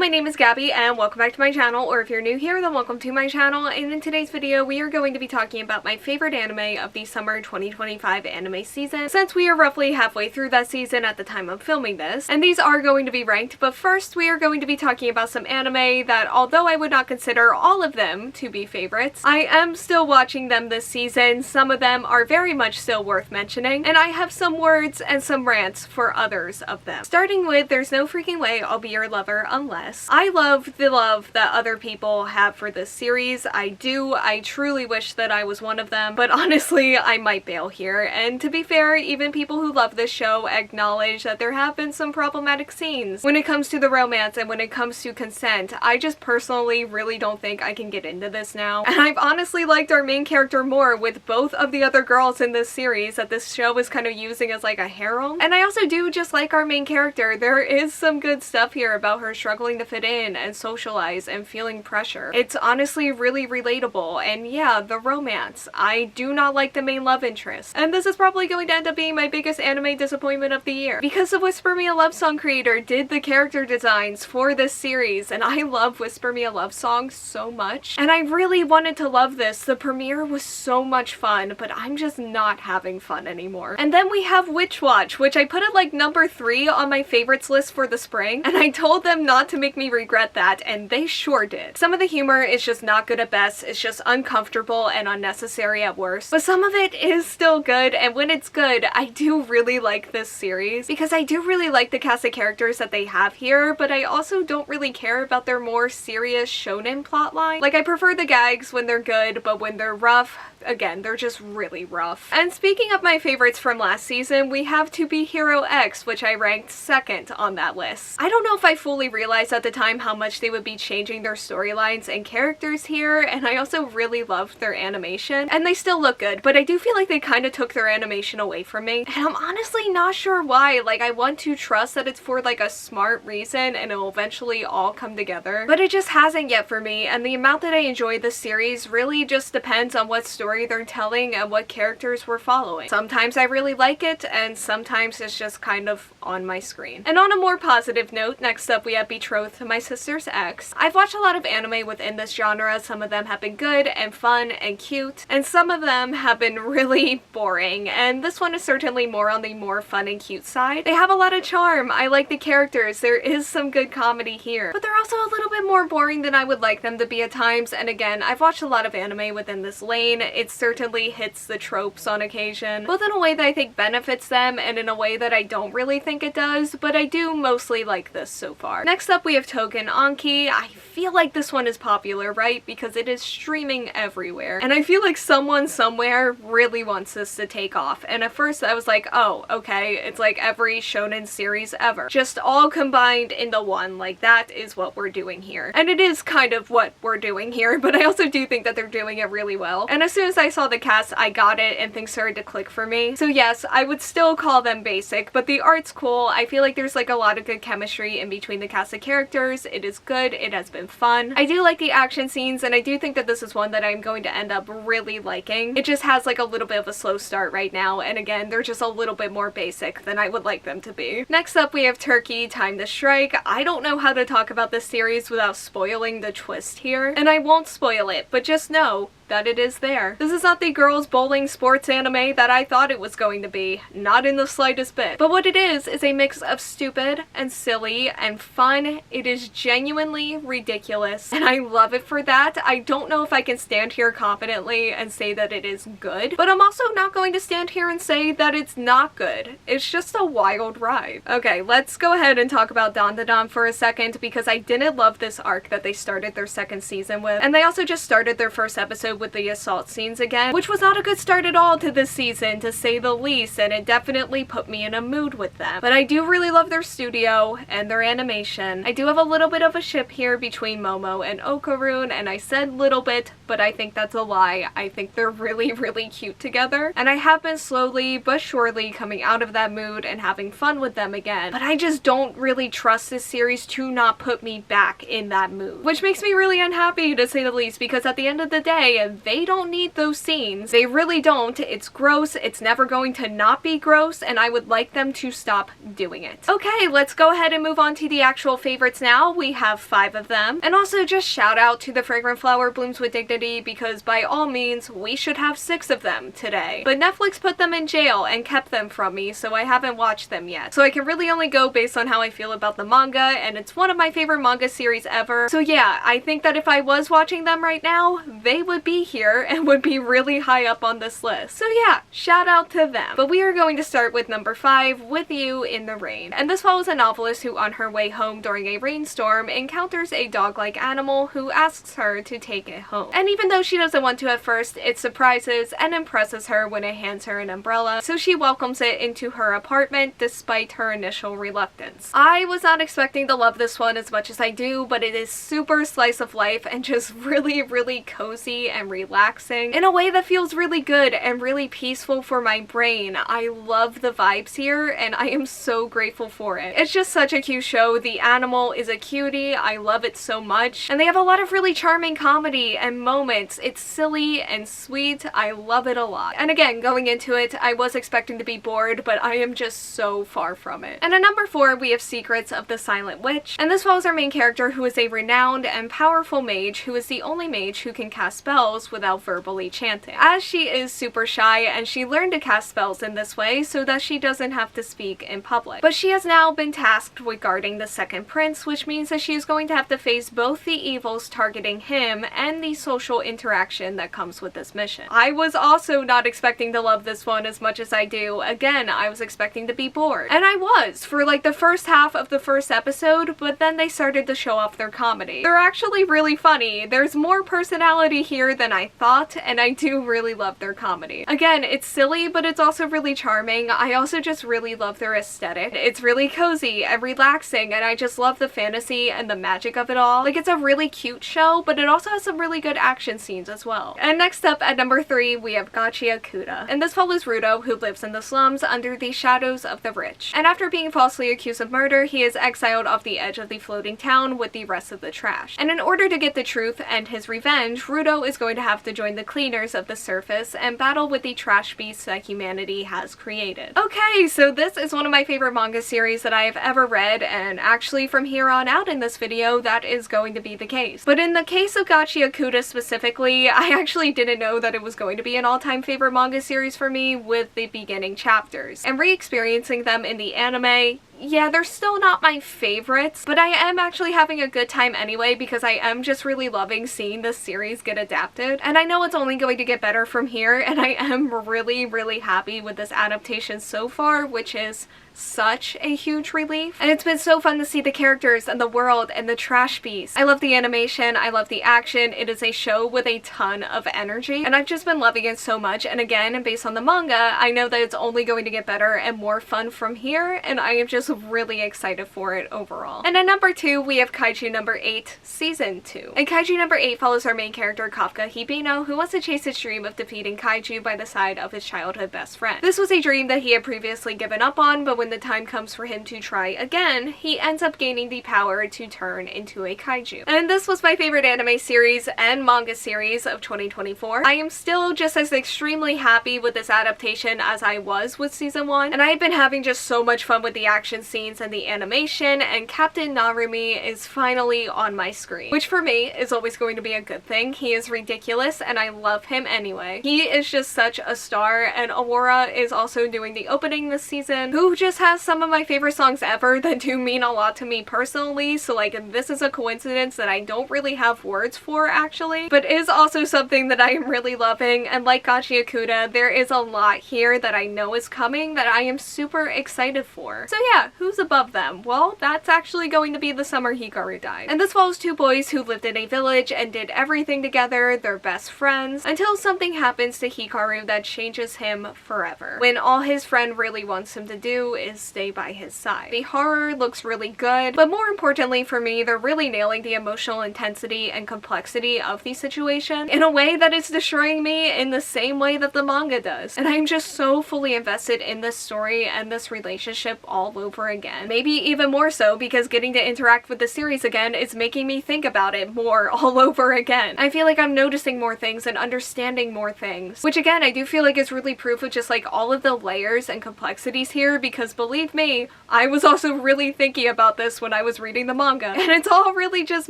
my name is Gabby and welcome back to my channel, or if you're new here then welcome to my channel, and in today's video we are going to be talking about my favorite anime of the summer 2025 anime season, since we are roughly halfway through that season at the time of filming this, and these are going to be ranked, but first we are going to be talking about some anime that, although I would not consider all of them to be favorites, I am still watching them this season. Some of them are very much still worth mentioning, and I have some words and some rants for others of them. Starting with There's No Freaking Way I'll Be Your Lover Unless. I love the love that other people have for this series. I do. I truly wish that I was one of them, but honestly I might bail here, and to be fair, even people who love this show acknowledge that there have been some problematic scenes when it comes to the romance and when it comes to consent. I just personally really don't think I can get into this now, and I've honestly liked our main character more with both of the other girls in this series that this show is kind of using as like a harem, and I also do just like our main character. There is some good stuff here about her struggling to fit in and socialize and feeling pressure. It's honestly really relatable, and yeah, the romance. I do not like the main love interest, and this is probably going to end up being my biggest anime disappointment of the year, because the Whisper Me a Love Song creator did the character designs for this series, and I love Whisper Me a Love Song so much, and I really wanted to love this. The premiere was so much fun, but I'm just not having fun anymore. And then we have Witch Watch, which I put at like number 3 on my favorites list for the spring, and I told them not to make me regret that, and they sure did. Some of the humor is just not good at best, it's just uncomfortable and unnecessary at worst, but some of it is still good, and when it's good, I do really like this series, because I do really like the cast of characters that they have here, but I also don't really care about their more serious shonen plotline. Like, I prefer the gags when they're good, but when they're rough, again, they're just really rough. And speaking of my favorites from last season, we have To Be Hero X, which I ranked second on that list. I don't know if I fully realized at the time how much they would be changing their storylines and characters here, and I also really loved their animation, and they still look good, but I do feel like they kind of took their animation away from me, and I'm honestly not sure why. Like, I want to trust that it's for like a smart reason and it'll eventually all come together, but it just hasn't yet for me, and the amount that I enjoy this series really just depends on what story they're telling and what characters we're following. Sometimes I really like it, and sometimes it's just kind of on my screen. And on a more positive note, next up we have Betrothed, My Sister's Ex. I've watched a lot of anime within this genre. Some of them have been good and fun and cute, and some of them have been really boring, and this one is certainly more on the more fun and cute side. They have a lot of charm. I like the characters. There is some good comedy here, but they're also a little bit more boring than I would like them to be at times, and again, I've watched a lot of anime within this lane. It certainly hits the tropes on occasion, both in a way that I think benefits them and in a way that I don't really think it does, but I do mostly like this so far. Next up we have TOUGEN ANKI. I feel like this one is popular, right? Because it is streaming everywhere, and I feel like someone somewhere really wants this to take off, and at first I was like, oh, okay, it's like every shonen series ever, just all combined into one. Like, that is what we're doing here, and it is kind of what we're doing here, but I also do think that they're doing it really well, and as soon as I saw the cast, I got it, and things started to click for me. So yes, I would still call them basic, but the art's cool. I feel like there's like a lot of good chemistry in between the cast of characters. It is good. It has been fun. I do like the action scenes, and I do think that this is one that I'm going to end up really liking. It just has like a little bit of a slow start right now, and again, they're just a little bit more basic than I would like them to be. Next up we have Turkey, Time to Strike. I don't know how to talk about this series without spoiling the twist here, and I won't spoil it, but just know that it is there. This is not the girls bowling sports anime that I thought it was going to be, not in the slightest bit. But what it is a mix of stupid and silly and fun. It is genuinely ridiculous, and I love it for that. I don't know if I can stand here confidently and say that it is good, but I'm also not going to stand here and say that it's not good. It's just a wild ride. Okay, let's go ahead and talk about DanDaDan for a second, because I didn't love this arc that they started their second season with, and they also just started their first episode with the assault scenes again, which was not a good start at all to this season, to say the least, and it definitely put me in a mood with them. But I do really love their studio and their animation. I do have a little bit of a ship here between Momo and Okarun, and I said little bit, but I think that's a lie. I think they're really, really cute together, and I have been slowly but surely coming out of that mood and having fun with them again, but I just don't really trust this series to not put me back in that mood, which makes me really unhappy, to say the least, because at the end of the day, they don't need those scenes. They really don't. It's gross. It's never going to not be gross, and I would like them to stop doing it. Okay, let's go ahead and move on to the actual favorites now. We have 5 of them. And also just shout out to the fragrant flower blooms with dignity, because by all means, we should have 6 of them today. But Netflix put them in jail and kept them from me, so I haven't watched them yet. So I can really only go based on how I feel about the manga, and it's one of my favorite manga series ever. So yeah, I think that if I was watching them right now, they would be here and would be really high up on this list. So yeah, shout out to them. But we are going to start with number 5, With You in the Rain. And this follows a novelist who on her way home during a rainstorm encounters a dog-like animal who asks her to take it home. And even though she doesn't want to at first, it surprises and impresses her when it hands her an umbrella, so she welcomes it into her apartment despite her initial reluctance. I was not expecting to love this one as much as I do, but it is super slice of life and just really cozy and relaxing in a way that feels really good and really peaceful for my brain. I love the vibes here and I am so grateful for it. It's just such a cute show. The animal is a cutie. I love it so much. And they have a lot of really charming comedy and moments. It's silly and sweet. I love it a lot. And again, going into it, I was expecting to be bored, but I am just so far from it. And at number 4, we have Secrets of the Silent Witch. And this follows our main character, who is a renowned and powerful mage who is the only mage who can cast spells without verbally chanting. As she is super shy, and she learned to cast spells in this way so that she doesn't have to speak in public. But she has now been tasked with guarding the second prince, which means that she is going to have to face both the evils targeting him and the social interaction that comes with this mission. I was also not expecting to love this one as much as I do. Again, I was expecting to be bored. And I was for like the first half of the first episode, but then they started to show off their comedy. They're actually really funny. There's more personality here than I thought, and I do really love their comedy. Again, it's silly, but it's also really charming. I also just really love their aesthetic. It's really cozy and relaxing, and I just love the fantasy and the magic of it all. Like, it's a really cute show, but it also has some really good action scenes as well. And next up at number 3, we have Gachiakuta. And this follows Rudo, who lives in the slums under the shadows of the rich. And after being falsely accused of murder, he is exiled off the edge of the floating town with the rest of the trash. And in order to get the truth and his revenge, Rudo is going to have to join the cleaners of the surface and battle with the trash beasts that humanity has created. Okay, so this is one of my favorite manga series that I have ever read, and actually from here on out in this video, that is going to be the case. But in the case of Gachiakuta specifically, I actually didn't know that it was going to be an all-time favorite manga series for me with the beginning chapters. And re-experiencing them in the anime, yeah, they're still not my favorites, but I am actually having a good time anyway because I am just really loving seeing this series get adapted. And I know it's only going to get better from here, and I am really happy with this adaptation so far, which is such a huge relief. And it's been so fun to see the characters and the world and the trash beast. I love the animation, I love the action. It is a show with a ton of energy, and I've just been loving it so much. And again, based on the manga, I know that it's only going to get better and more fun from here, and I am just really excited for it overall. And at number 2, we have Kaiju number 8, Season 2. And Kaiju number 8 follows our main character, Kafka Hibino, who wants to chase his dream of defeating Kaiju by the side of his childhood best friend. This was a dream that he had previously given up on, but when the time comes for him to try again, he ends up gaining the power to turn into a kaiju. And this was my favorite anime series and manga series of 2024. I am still just as extremely happy with this adaptation as I was with season 1, and I've been having just so much fun with the action scenes and the animation, and Captain Narumi is finally on my screen, which for me is always going to be a good thing. He is ridiculous and I love him anyway. He is just such a star, and Aurora is also doing the opening this season, who just has some of my favorite songs ever that do mean a lot to me personally, so like this is a coincidence that I don't really have words for actually, but is also something that I am really loving. And like Gachiakuta, there is a lot here that I know is coming that I am super excited for. So yeah, who's above them? Well, that's actually going to be the summer Hikaru died. And this follows 2 boys who lived in a village and did everything together, they're best friends, until something happens to Hikaru that changes him forever. When all his friend really wants him to do is stay by his side. The horror looks really good, but more importantly for me, they're really nailing the emotional intensity and complexity of the situation in a way that is destroying me in the same way that the manga does. And I'm just so fully invested in this story and this relationship all over again. Maybe even more so because getting to interact with the series again is making me think about it more all over again. I feel like I'm noticing more things and understanding more things, which again I do feel like is really proof of just like all of the layers and complexities here, because believe me, I was also really thinking about this when I was reading the manga, and it's all really just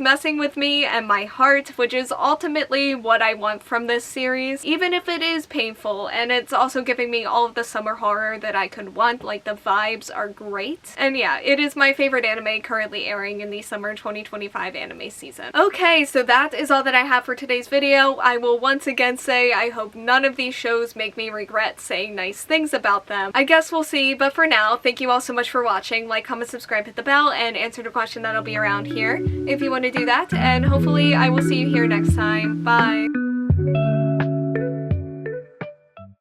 messing with me and my heart, which is ultimately what I want from this series, even if it is painful, and it's also giving me all of the summer horror that I could want. Like, the vibes are great, and yeah, it is my favorite anime currently airing in the summer 2025 anime season. Okay, so that is all that I have for today's video. I will once again say I hope none of these shows make me regret saying nice things about them. I guess we'll see, but for now, thank you all so much for watching. Like, comment, subscribe, hit the bell, and answer the question that'll be around here if you want to do that, and hopefully I will see you here next time. Bye!